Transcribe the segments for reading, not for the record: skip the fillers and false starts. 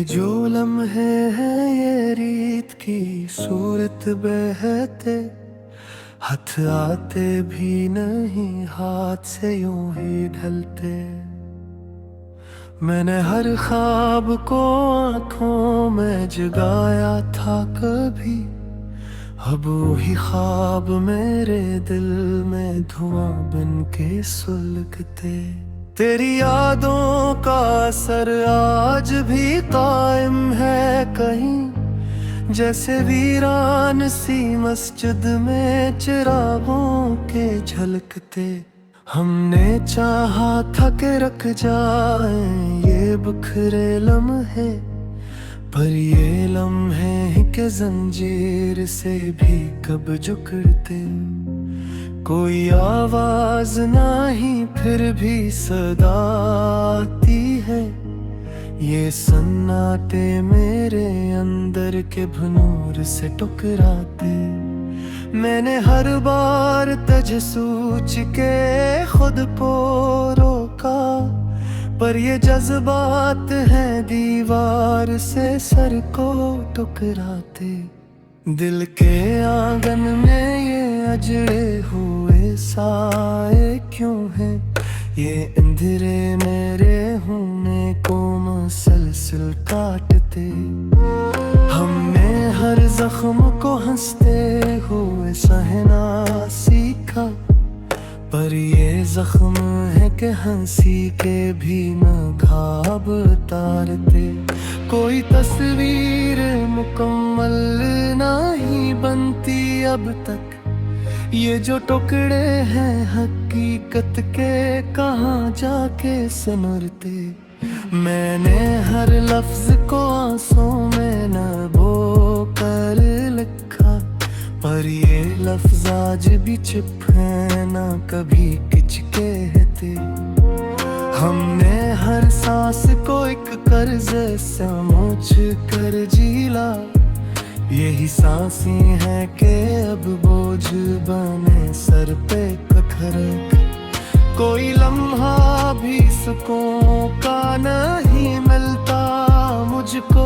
जो लम्हे हैं ये रीत की सूरत बहते, हाथ आते भी नहीं हाथ से यूं ही ढलते। मैंने हर ख्वाब को आंखों में जगाया था कभी, अब वही ख्वाब मेरे दिल में धुआं बन के सुलगते। तेरी यादों का असर आज भी कायम है कहीं, जैसे वीरान सी मस्जिद में चिरागों के झलकते। हमने चाहा था कि रख जाएं ये बिखरे लम्हे, पर ये लम्हे ही के जंजीर से भी कब जुकड़ते। कोई आवाज नहीं फिर भी सदा आती है, ये सन्नाटे मेरे अंदर के भनूर से टकराते। मैंने हर बार तुझे सोच के खुद को रोका, पर ये जज्बात हैं दीवार से सर को टकराते। दिल के आंगन में ये अजड़े हुए साए क्यों हैं, ये इंदिरे मेरे होने को मुसलसल काटते। हमने हर जख्म को हंसते हुए सहना सीखा, पर ये जख्म है कि हंसी के भी नघाब उतारते। कोई तस्वीर मुकम्मल नहीं बनती अब तक, ये जो टुकड़े हैं हकीकत के कहाँ जाके सिमरते। मैंने हर लफ्ज को आंसू में नबो कर लिखा, पर ये लफ्ज आज भी चुप है ना कभी किच कहते। हमने हर सांस को एक कर्ज समझ कर जीला, यही सांसें हैं कि अब बोझ बने सर पे कखरक। कोई लम्हा भी सुकून का नहीं मिलता मुझको,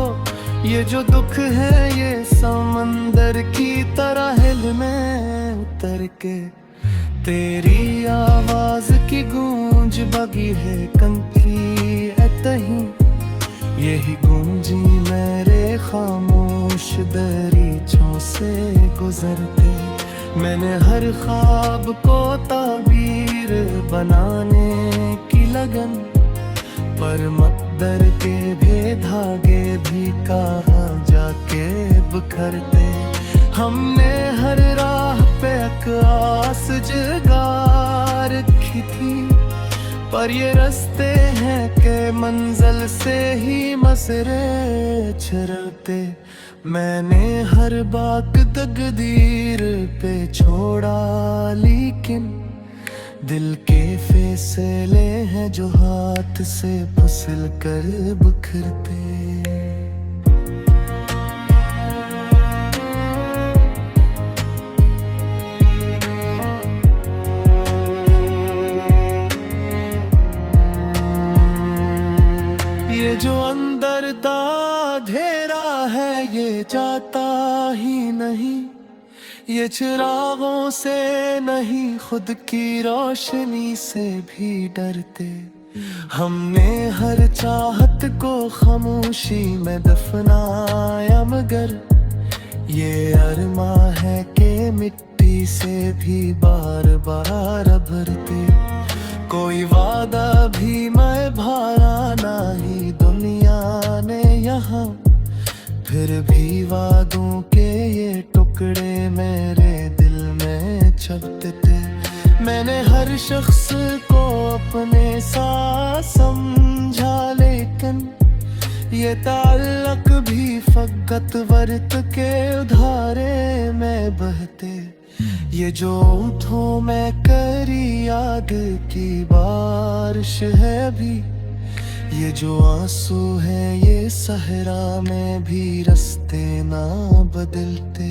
ये जो दुख है ये समंदर की तरह हिल में उतर के। तेरी आवाज की गूंज बगी है कंकरी तहीं, यही गूंजी मेरे खामोश दरीचों से गुजरते। मैंने हर ख्वाब को ताबीर बनाने की लगन, पर मकदर के भी धागे भी कहाँ जाके बिखरते। हमने हर राह पे एक आस जगा रखी थी, पर ये रास्ते हैं कि मंजिल से ही मसरे छरते। मैंने हर बात तकदीर पे छोड़ा, लेकिन दिल के फैसले हैं जो हाथ से फिसल कर बिखरते। ये जो अंदर का अंधेरा है ये जाता ही नहीं, ये चिरागों से नहीं खुद की रोशनी से भी डरते। हमने हर चाहत को खामोशी में दफनाया, मगर ये अरमा है कि मिट्टी से भी बार बार भरते। कोई वादा भी मैं भारा नहीं दुनिया ने यहाँ, फिर भी वादों के ये टुकड़े मेरे दिल में छपते थे। मैंने हर शख्स को अपने साथ समझा, लेकिन ये ताल्लुक भी फकत वक्त के उधारे में बहते। ये जो होठों में करी याद की बारिश है भी, ये जो आंसू है ये सहरा में भी रास्ते ना बदलते।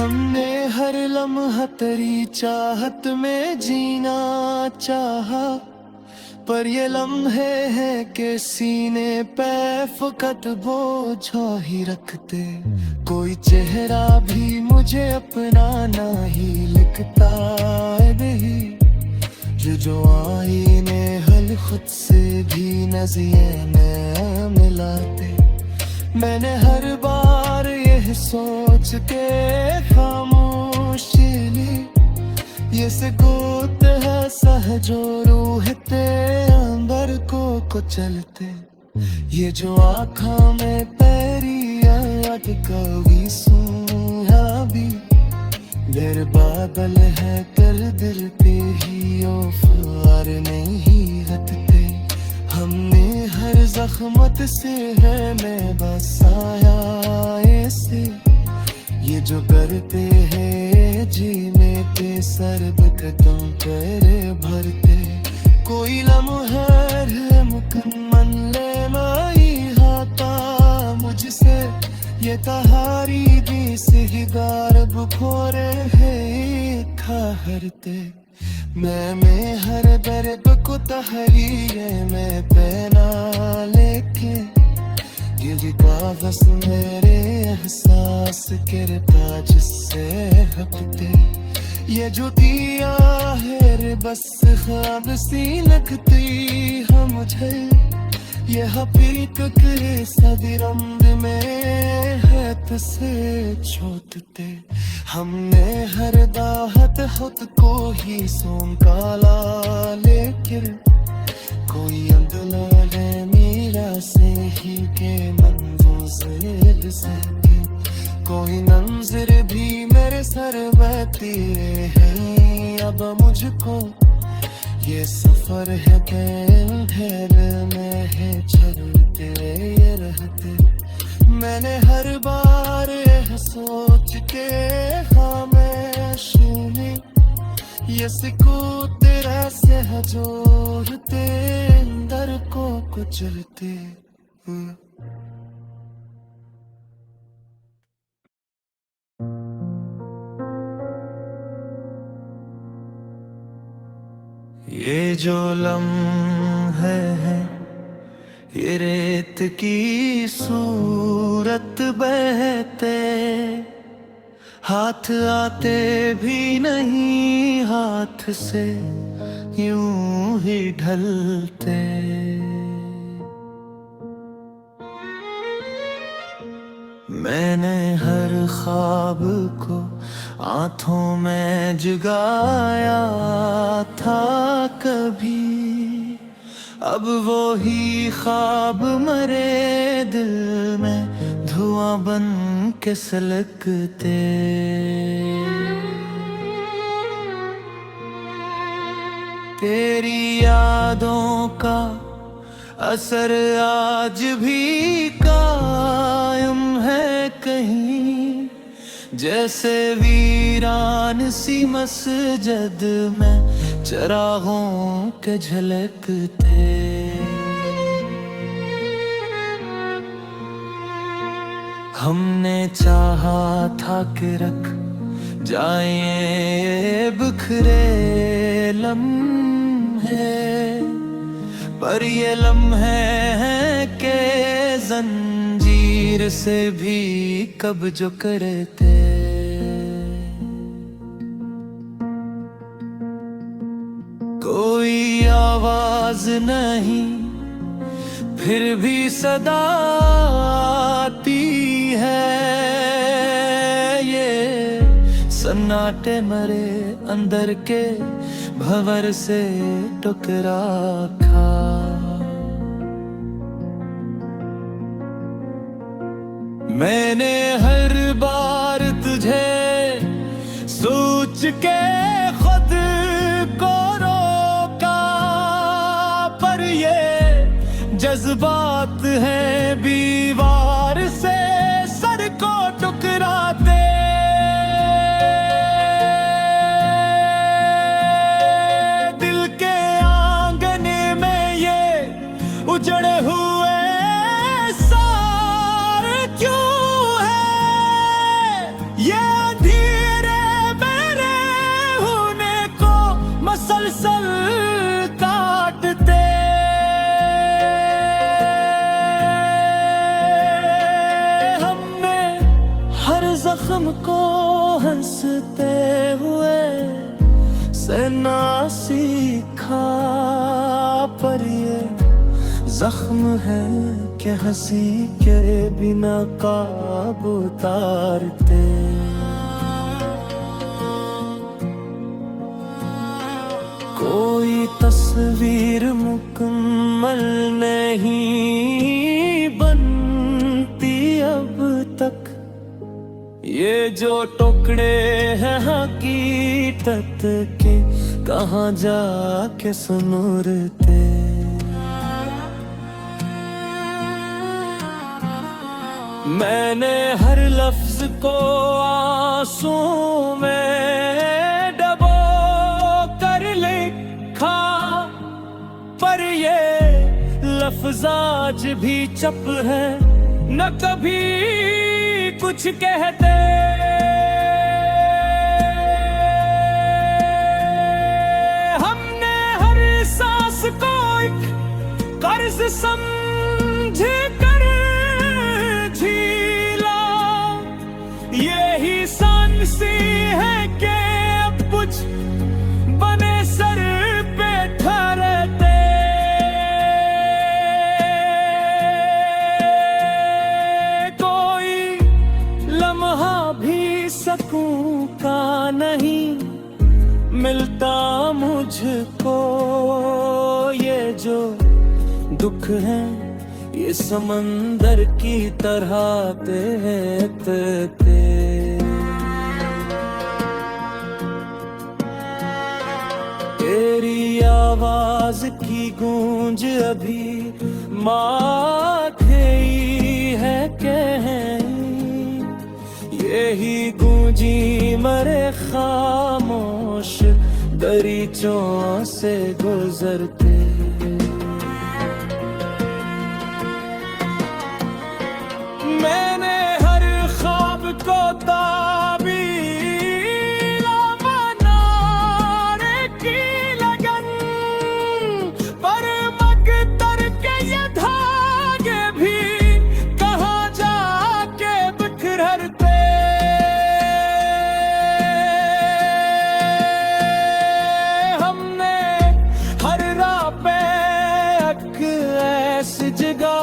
हमने हर लम्हा तेरी चाहत में जीना चाहा, पर ये लम्हे हैं कि सीने पे फकत बोझा ही रखते। कोई चेहरा भी मुझे अपना नहीं लिखता है नहीं, जो आईने हल खुद से भी नज़िए में मिलाते। मैंने हर बार यह सोच के खामोशी ली, ये सुकूत है सहजो रूहते अंबर को कुचलते। ये जो आँखों में पैरी याद कभी सूया भी, मेरे बादल है कर दिल पे ही औफार नहीं हटते। हमने हर जख्मत से है मैं बसाया ऐसे, ये जो करते हैं जी में पे सरबत तुम पर भरते। कोई लम्हा है मुकम्मल लेना ही आता मुझसे, ये तहारी दी सिगार बुखोरे है ठहरते। मैं हर दर्द को तहरीए में पहना लेके, ये कागज मेरे एहसास गिरता जिससे हटते। ये जो दिया है बस ख्वाब सी लगती है मुझे, ये हकीकत के सदरंग में है तुसे छोड़ते। हमने हर दाहत खुद को ही सोंकाला, लेकिन कोई अंदला है मेरा से ही के मंजिल से। कोई मंजिर भी मेरे सर बहती है अब मुझको, ये सफर है घेर में है चलते रहते। मैंने हर बार यह सोच के खामोश सुनी, ये सुकून तेरा सहजोरते अंदर को कुचलते। ये जो लम्हे हैं ये रेत की सूरत बहते, हाथ आते भी नहीं हाथ से यूं ही ढलते। मैंने हर ख्वाब को आंखों में जगाया था कभी, अब वो ही ख्वाब मरे दिल में धुआं बन के सलगते। तेरी यादों का असर आज भी कायम है कहीं, जैसे वीरान सी मस्जिद में चरागों के झलकते। हमने चाहा था कि रख जाए ये बिखरे लम्हे, पर ये लम्हे हैं के जंजीर से भी कब जो करते। कोई आवाज नहीं फिर भी सदा आती है, ये सन्नाटे मरे अंदर के भंवर से टुकरा खा। मैंने हर बार तुझे सोच के खुद को रोका, पर ये जज्बात हैं दीवार से सर को टुकराते। दिल के आंगन में ये उजड़े हुए सार क्यों है, ये हमको हंसते हुए से ना सीखा, पर ये जख्म है कि हंसी के बिना काबू उतारते। कोई तस्वीर मुकम्मल नहीं बनती अब तक, ये जो टुकड़े हैं हकीकत के कहाँ जाके सुनुरते। मैंने हर लफ्ज को आंसू में डबो कर लिखा, पर ये लफ्ज आज भी चप है, न कभी कुछ कहते। हमने हर सांस को एक कर्ज समझ कर झीला, यही सांसी है कि अब कुछ बने सर पे ठहरते। कोई लम्हा भी सकूं का नहीं मिलता मुझको, ये जो दुख है ये समंदर की तरह तहते। तेरी आवाज की गूंज अभी माथे है कहीं, यही गूंजी मरे खामोश दरीचों से गुजरते। मैंने हर ख्वाब को ताबीर बनाने की लगन, पर मकदर के ये धागे भी कहाँ जाके बिखरते। हमने हर राह पे एक ऐसी जगह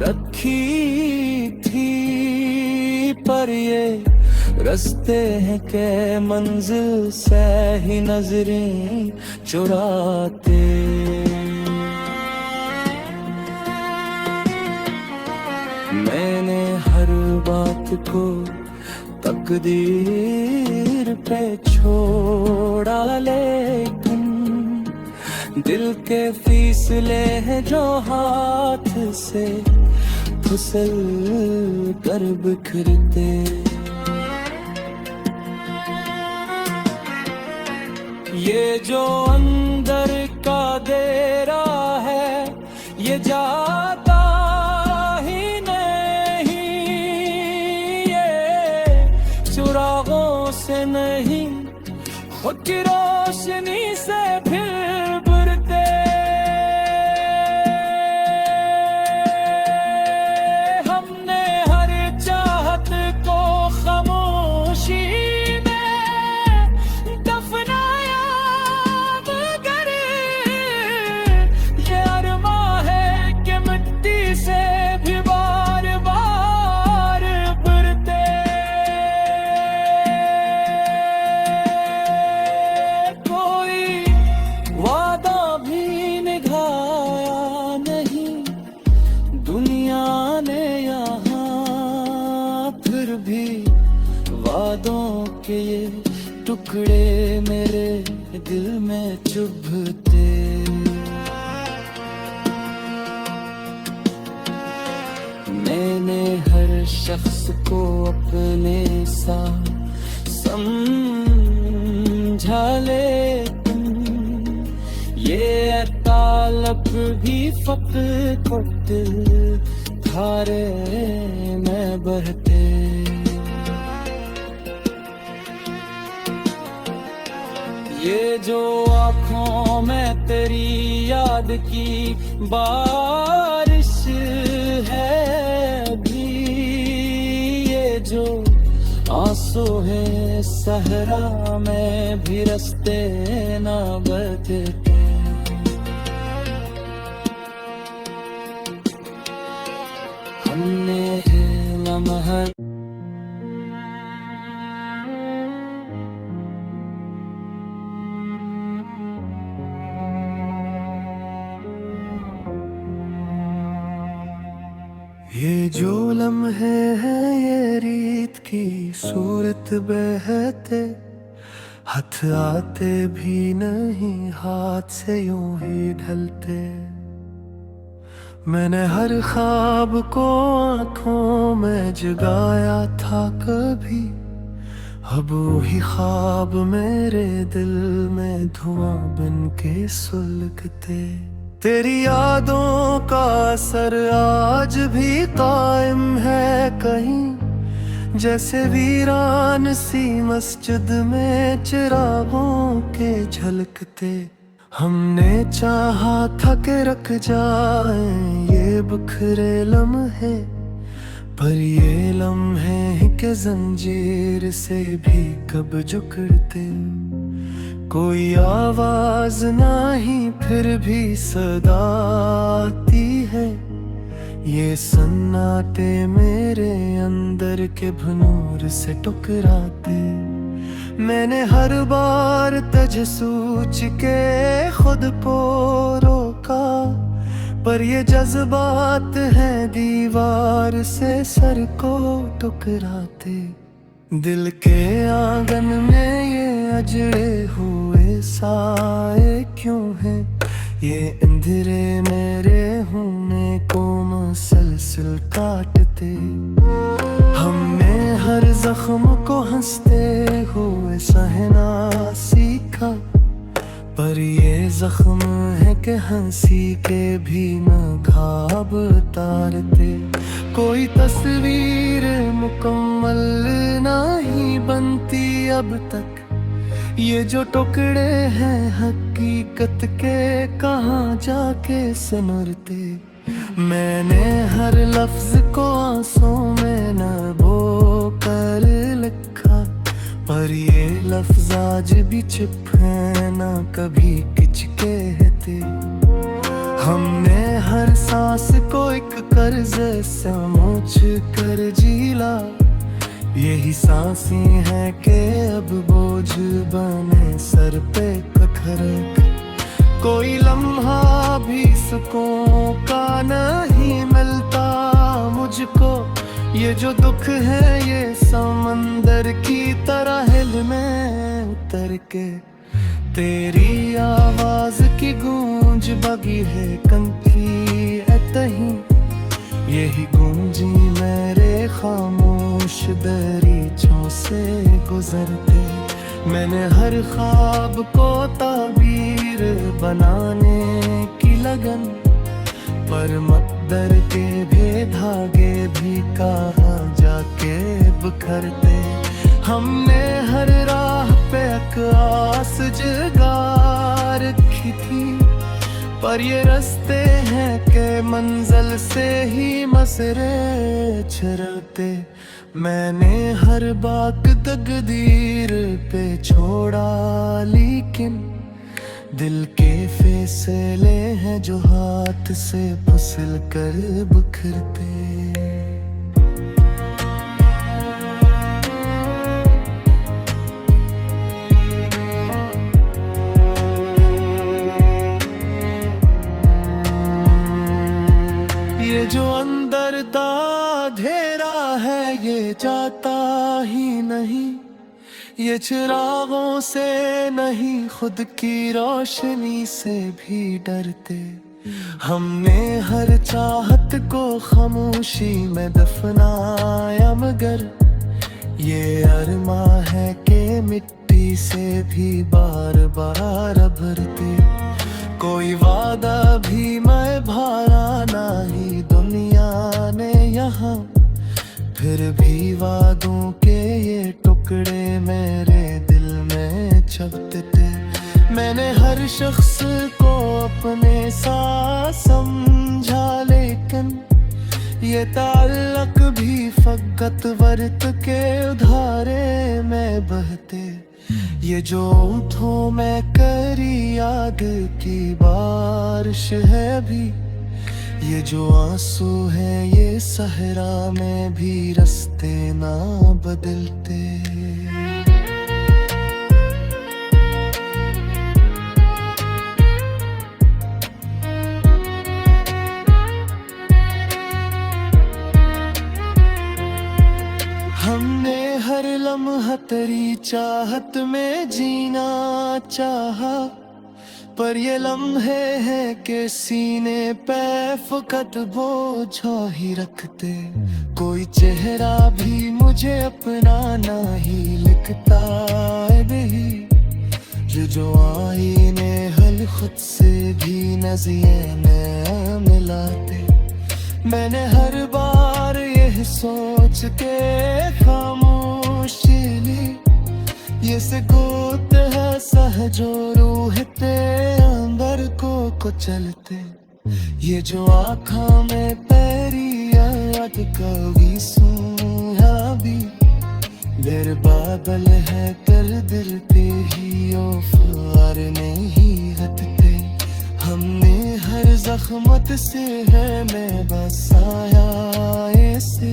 रखी थी, पर ये रास्ते हैं के मंजिल से ही नजरें चुराते। मैंने हर बात को तकदीर पे छोड़ा, लेकिन दिल के फैसले हैं जो हाथ से फिसल कर बिखरते। ये जो अंदर का देरा है ये जाता ही नहीं, ये चुरागों से नहीं खुद की रोशनी से फिर बुरते। हमने हर चाहत को खामोशी में दफनाया, मगर ये अरमा है कि मिट्टी से भी बार बार बुरते। कोई वादा भी निभाया नहीं दुनिया ने यहाँ, फिर भी वादों के ये टुकड़े मेरे दिल में चुभते। मैंने हर शख्स को अपने साथ समझा, लेकिन ये तालब भी फकत धारे में बहते। ये जो आँखों में तेरी याद की बारिश है भी, ये जो सोहे सहरा में भी रस्ते ना बदले। हमने लम्हा ये जो लम्हे हैं ये रीत की सूरत बहते, हाथ आते भी नहीं हाथ से यूं ही ढलते। मैंने हर ख्वाब को आंखों में जगाया था कभी, अब वही ख्वाब मेरे दिल में धुआं बन के सुलगते। तेरी यादों का असर आज भी कायम है कहीं, जैसे वीरान सी मस्जिद में चिरागों के झलकते। हमने चाहा था कि रख जाएं ये बिखरे लम्हे, पर ये लम्हे ही के जंजीर से भी कब जुकड़ते। कोई आवाज नहीं फिर भी सदा आती है, ये सन्नाटे मेरे अंदर के भनूर से टकराते। मैंने हर बार तुझे सोच के खुद को रोका, पर ये जज्बात हैं दीवार से सर को टकराते। दिल के आंगन में ये अजड़े हुए साए क्यों हैं, ये अंधेरे मेरे होने को मुसलसल काटते। हमने हर जख्म को हंसते हुए सहना सीखा, पर ये जख्म है कि हंसी के भी न घाव उतारते। कोई तस्वीर मुकम्मल नहीं बनती अब तक, ये जो टुकड़े हैं हकीकत के कहाँ जाके सिमरते। मैंने हर लफ्ज को आंसू में नबो कर लिखा, पर ये लफ्ज आज भी चुप है ना कभी किच कहते। हमने हर सांस को एक कर्ज समझ कर जीला, यही सांसें हैं कि अब बोझ बने सर पे पत्थर। कोई लम्हा भी सुकून का नहीं मिलता मुझको, ये जो दुख है ये समंदर की तरह हिल में उतर के। तेरी आवाज की गूंज बगी है कंकी एतही, यही गूंजी मेरे खामोश दरीचों से गुजरते। मैंने हर ख्वाब को ताबीर बनाने की लगन, पर मकदर के भी धागे भी कहाँ जाके बिखरते। हमने हर राह पे एक आस जगा रखी थी, पर ये रास्ते हैं कि मंजिल से ही मसरे छरते। मैंने हर बात तकदीर पे छोड़ा, लेकिन दिल के फैसले हैं जो हाथ से फिसल कर बिखरते। ये जो अंदर का अंधेरा है ये जाता ही नहीं, ये चिरागों से नहीं खुद की रोशनी से भी डरते। हमने हर चाहत को खामोशी में दफनाया, मगर ये अरमा है कि मिट्टी से भी बार बार भरते। कोई वादा भी मैं भारा नहीं दुनिया ने यहाँ, फिर भी वादों के ये टुकड़े मेरे दिल में छपते थे। मैंने हर शख्स को अपने साथ समझा, लेकिन ये ताल्लुक भी फकत वक्त के उधारे बहते, ये जो होठों में करी याद की बारिश है अभी, ये जो आंसू है ये सहरा में भी रास्ते ना बदलते। हमने हर लम्हा तेरी चाहत में जीना चाहा, पर ये लम्हे हैं कि सीने पे फकत बोझ ही रखते। कोई चेहरा भी मुझे अपना ना ही लिखता है भी, ये जो आईने हल खुद से भी नज़िए में मिलाते। मैंने हर बार यह सोच के खामोशी ली, ये सुकूत है सहजो रूहते अंदर को कुचलते। ये जो आँखों में पैरी याद कभी सूया भी, मेरे बादल है कर दिल पे ही ओफार नहीं हटते। हमने हर जख्मत से है मैं बसाया ऐसे,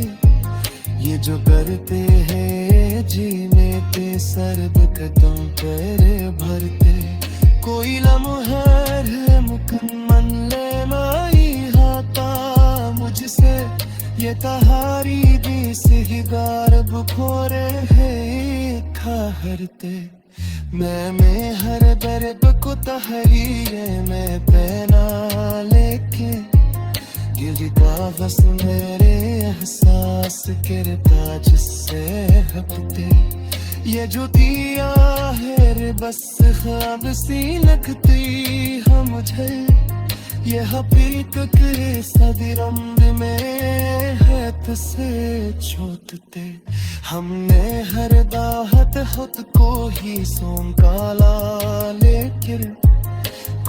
ये जो करते हैं जी में पे सरब कदम पर भरते। कोई लम्हा है मुकम्मल लेना ही आता मुझसे, ये तहारी दी सिगार बुखोरे है खा हरते। मैं हर दर्द को तहरीरे में पहना लेके, ये कागज़ मेरे एहसास गिरता जिससे हटते। ये जो दिया है बस ख्वाब सी लगती है मुझे, ये हकीकत सदरंग में है तुझसे छूटते। हमने हर दाहत खुद को ही सौंपा लेकिन,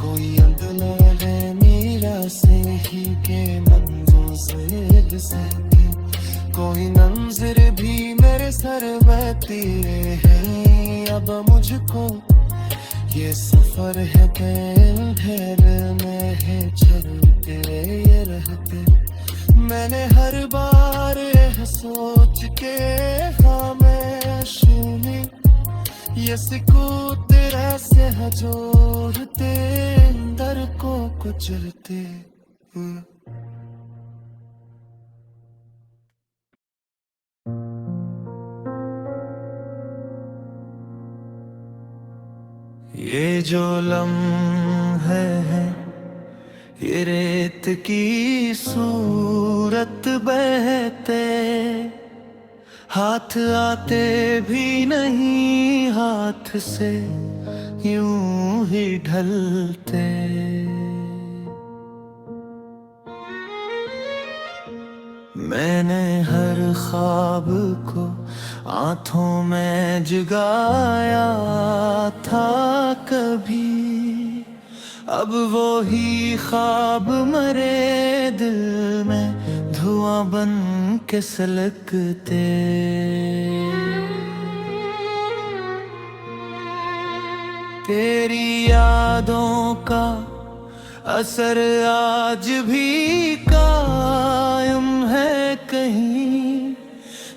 कोई अंदला है मेरा से ही के मंजूर से सके। कोई मंजिर भी मेरे सर बहती है अब मुझको, ये सफर है घेर में है चलते ये रहते। मैंने हर बार यह सोच के खामोश में, ये सुकूत तेरा से जोड़ते अंदर को कुचलते। ये जो लम्हे हैं ये रेत की सूरत बहते, हाथ आते भी नहीं हाथ से यूं ही ढलते। मैंने हर ख्वाब को आंखों में जगाया था कभी, अब वो ही ख्वाब मरे दिल में धुआं बन के सलगते। तेरी यादों का असर आज भी कायम है कहीं,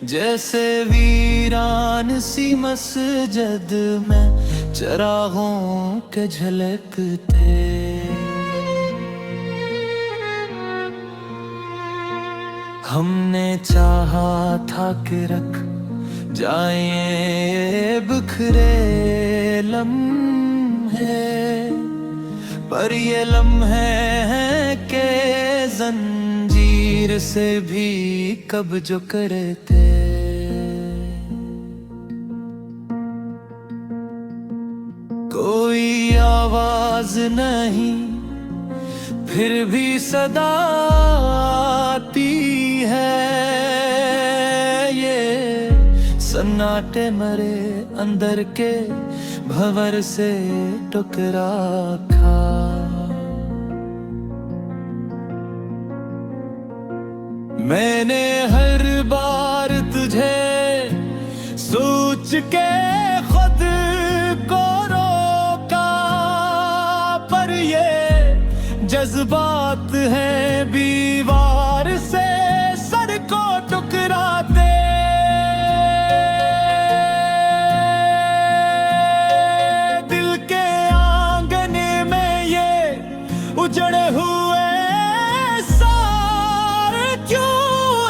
जैसे वीरान सी मस्जिद में चिरागों के झलकते। हमने चाहा था कि रख जाए बिखरे लम्हे, पर ये लम्हे हैं के जंजीर से भी कब जो करते। कोई आवाज नहीं फिर भी सदा आती है, ये सन्नाटे मरे अंदर के भंवर से टुकड़ा खा। मैंने हर बार तुझे सोच के खुद को रोका, पर ये जज्बात हैं दीवार से सर को टकराते। दिल के आंगन में ये उजड़े हुए सारे क्यों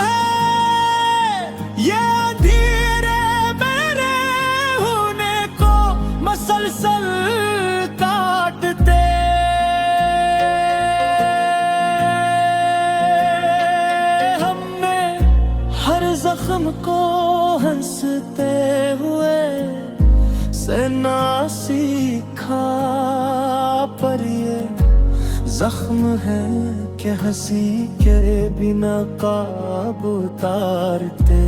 है? ये धीरे मेरे होने को मसलसल काटते। हमने हर जख्म को हंसते हुए सहना सीखा, पर ये जख्म है कि हंसी के बिना काबू उतारते।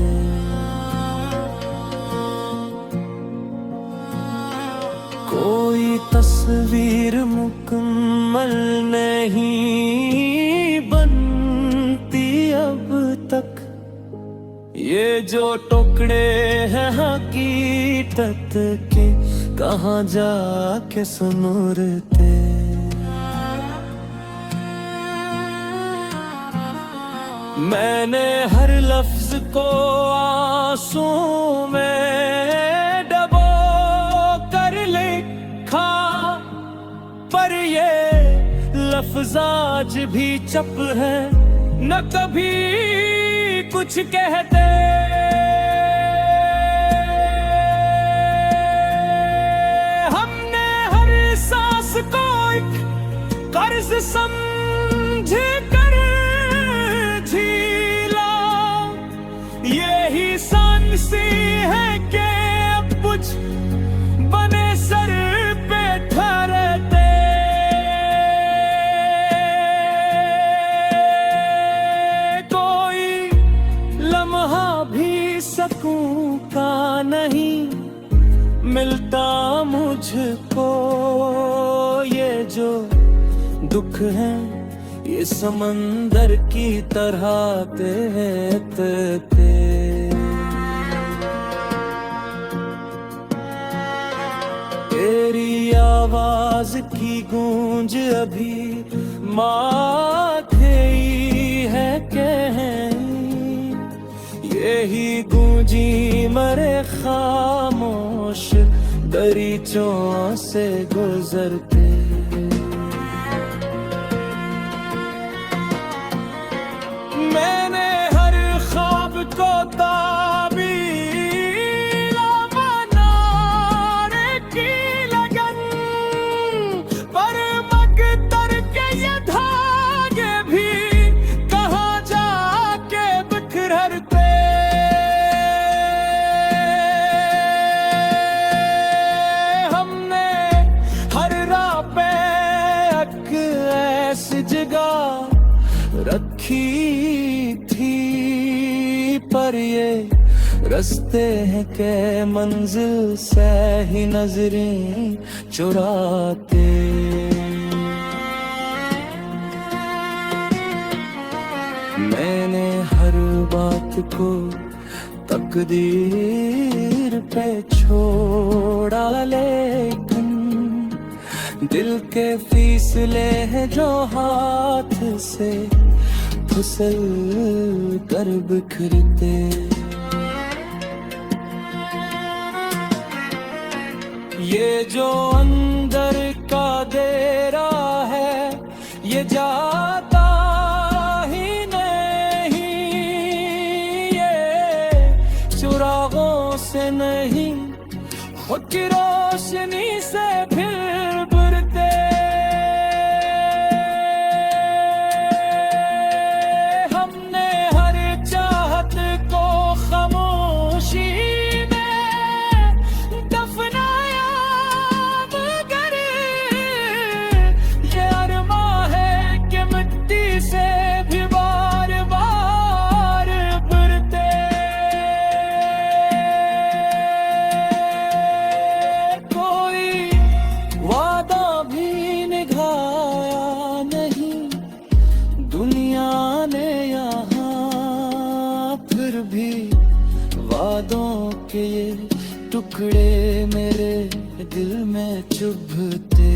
कोई तस्वीर मुकम्मल नहीं बनती अब तक, ये जो टुकड़े हैं हकीकत के कहाँ जाके सुनुरते। मैंने हर लफ्ज को आंसू में डबो कर लिखा, पर ये लफ्ज आज भी चप है, न कभी कुछ कहते। हमने हर सांस को एक कर्ज समझ कर झीला, यही सांसी है कि अब कुछ बने सर पे ठहरते। कोई लम्हा भी सकूं का नहीं मिलता मुझको, ये जो दुख है ये समंदर की तरह तहते। तेरी आवाज की गूंज अभी माथे है कहीं, यही गूंजी मरे खामोश दरीचों से गुजरते। मैंने हर ख्वाब को ताबीर बनाने की लगन, पर मकदर के ये धागे भी कहाँ जाके बिखरते। हमने हर राह पे एक ऐसी जगह रखी थी, पर ये रास्ते हैं के मंजिल से ही नजरें चुराते। मैंने हर बात को तकदीर पे छोड़ा, लेकिन दिल के फीसले हैं जो हाथ से फिसल कर बिखरते। ये जो अंदर का देरा है ये जाता ही नहीं, ये चुरागों से नहीं खुद की रोशनी से फिर बुरते। हमने हर चाहत को खामोशी में दफनाया, मगर ये अरमा है कि मिट्टी से भी बार बार बुरते। कोई वादा टुकड़े मेरे दिल में चुभते।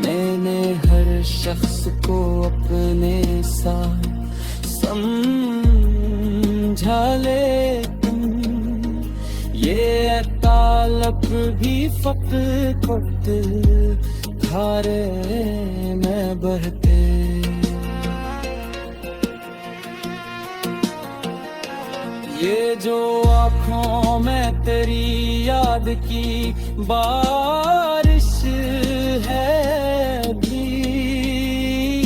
मैंने हर शख्स को अपने साथ समझा, लेकिन ये तालब भी फकत धारे में बहते। ये जो आँखों में तेरी याद की बारिश है भी,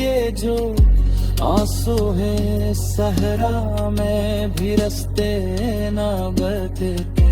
ये जो आंसू है सहरा में भी रास्ते ना बदलते।